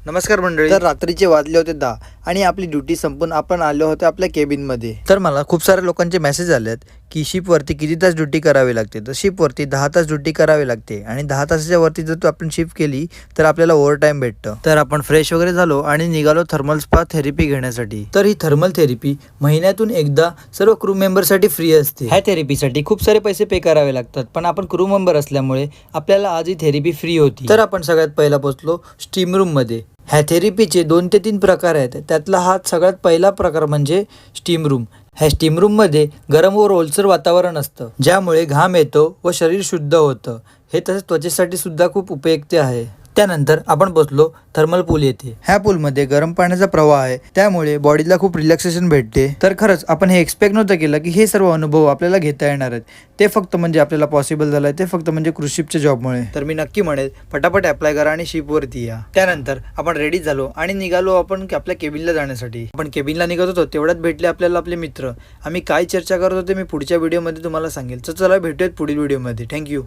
नमस्कार मंडळी. तर रात्रीचे वाजले होते 10 आणि आपली ड्युटी संपून आपण आलो होतो आपल्या केबिनमध्ये. तर मला खूप सारे लोकांचे मेसेज आलेत की शिपवरती किती तास ड्युटी करावी लागते. तर शिपवरती 10 तास ड्युटी करावी लागते आणि 10 तासाच्या वरती जर आपण शिफ्ट केली तर आपल्याला ओव्हर टाईम भेटतं. तर आपण फ्रेश वगैरे झालो आणि निघालो थर्मल स्पा थेरपी घेण्यासाठी. तर ही थर्मल थेरपी महिन्यातून एकदा सर्व क्रू मेंबरसाठी फ्री असते. ह्या थेरपीसाठी खूप सारे पैसे पे करावे लागतात, पण आपण क्रू मेंबर असल्यामुळे आपल्याला आज ही थेरपी फ्री होती. तर आपण सगळ्यात पहिला पोहोचलो स्टीम रूम मध्ये. ह्या थेरपीचे 2 ते 3 प्रकार आहेत. त्यातला हा सगळ्यात पहिला प्रकार म्हणजे स्टीम रूम. ह्या स्टीम रूममध्ये गरम व ओलसर वातावरण असतं, ज्यामुळे घाम येतो व शरीर शुद्ध होतं. हे तसेच त्वचेसाठी सुद्धा खूप उपयुक्त आहे. त्यानंतर आपण बसलो थर्मल पूल येथे. ह्या पूलमध्ये गरम पाण्याचा प्रवाह आहे, त्यामुळे बॉडीला खूप रिलॅक्सेशन भेटते. तर खरंच आपण हे एक्सपेक्ट नव्हतं केलं की हे सर्व अनुभव आपल्याला घेता येणार आहेत. ते फक्त म्हणजे आपल्याला पॉसिबल झालं ते फक्त म्हणजे क्रूज शिपच्या जॉबमुळे. तर मी नक्की म्हणेल फटाफट अप्लाय करा आणि शिपवरती या. त्यानंतर आपण रेडी झालो आणि निघालो आपण आपल्या केबिनला जाण्यासाठी. आपण केबिनला निघत होतो तेवढ्यात भेटले आपल्याला आपले मित्र. आम्ही काय चर्चा करत होते मी पुढच्या व्हिडिओमध्ये तुम्हाला सांगेल. तर चला भेटूयात पुढील व्हिडिओमध्ये. थँक्यू.